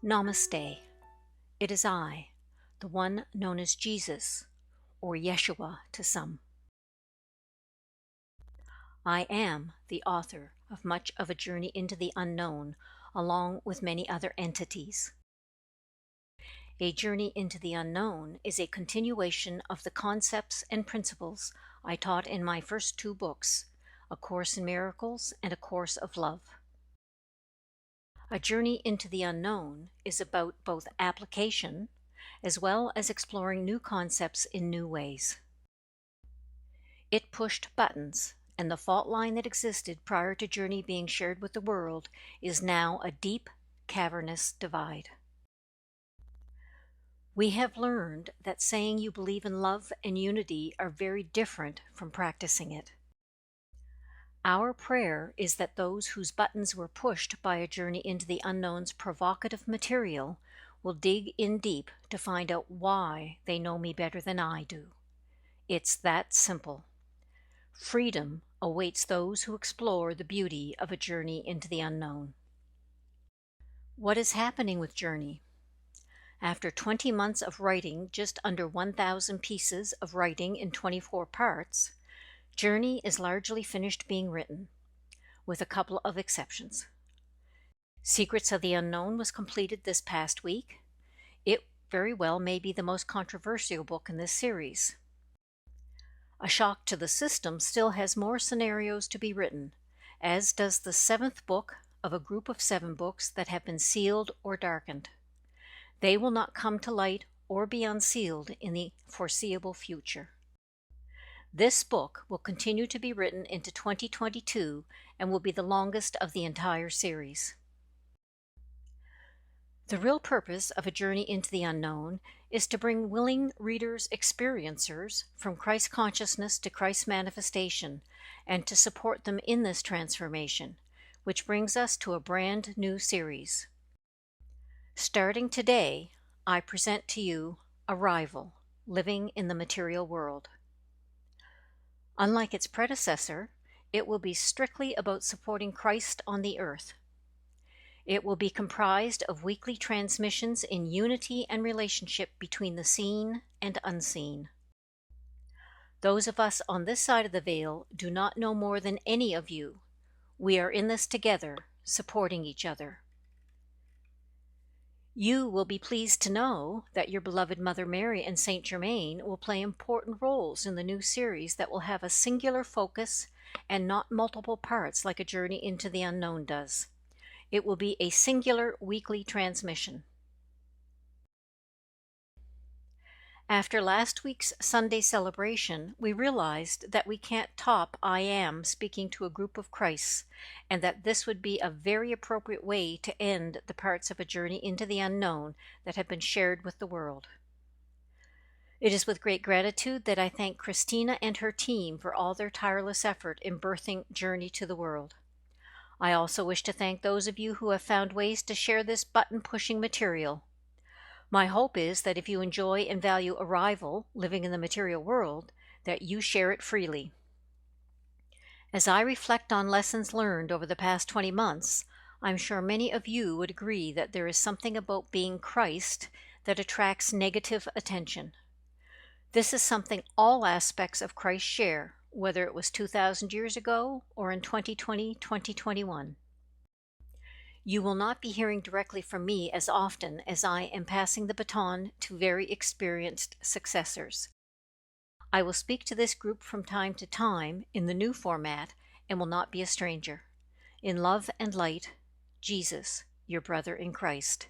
Namaste. It is I, the one known as Jesus, or Yeshua to some. I am the author of much of a journey into the unknown, along with many other entities. A journey into the unknown is a continuation of the concepts and principles I taught in my first two books, A Course in Miracles and A Course of Love. A journey into the unknown is about both application as well as exploring new concepts in new ways. It pushed buttons, and the fault line that existed prior to Journey being shared with the world is now a deep, cavernous divide. We have learned that saying you believe in love and unity are very different from practicing it. Our prayer is that those whose buttons were pushed by a journey into the unknown's provocative material will dig in deep to find out why they know me better than I do. It's that simple. Freedom awaits those who explore the beauty of a journey into the unknown. What is happening with Journey? After 20 months of writing just under 1,000 pieces of writing in 24 parts, Journey is largely finished being written, with a couple of exceptions. Secrets of the Unknown was completed this past week. It very well may be the most controversial book in this series. A Shock to the System still has more scenarios to be written, as does the 7th book of a group of 7 books that have been sealed or darkened. They will not come to light or be unsealed in the foreseeable future. This book will continue to be written into 2022 and will be the longest of the entire series. The real purpose of A Journey into the Unknown is to bring willing readers, experiencers, from Christ consciousness to Christ manifestation, and to support them in this transformation, which brings us to a brand new series. Starting today, I present to you Arrival, Living in the Material World. Unlike its predecessor, it will be strictly about supporting Christ on the earth. It will be comprised of weekly transmissions in unity and relationship between the seen and unseen. Those of us on this side of the veil do not know more than any of you. We are in this together, supporting each other. You will be pleased to know that your beloved Mother Mary and Saint Germain will play important roles in the new series that will have a singular focus and not multiple parts like A Journey into the Unknown does. It will be a singular weekly transmission. After last week's Sunday celebration, we realized that we can't top I Am speaking to a group of Christs, and that this would be a very appropriate way to end the parts of A Journey into the Unknown that have been shared with the world. It is with great gratitude that I thank Christina and her team for all their tireless effort in birthing Journey to the World. I also wish to thank those of you who have found ways to share this button-pushing material. My hope is that if you enjoy and value Arrival, Living in the Material World, that you share it freely. As I reflect on lessons learned over the past 20 months, I'm sure many of you would agree that there is something about being Christ that attracts negative attention. This is something all aspects of Christ share, whether it was 2,000 years ago or in 2020, 2021. You will not be hearing directly from me as often as I am passing the baton to very experienced successors. I will speak to this group from time to time in the new format and will not be a stranger. In love and light, Jesus, your brother in Christ.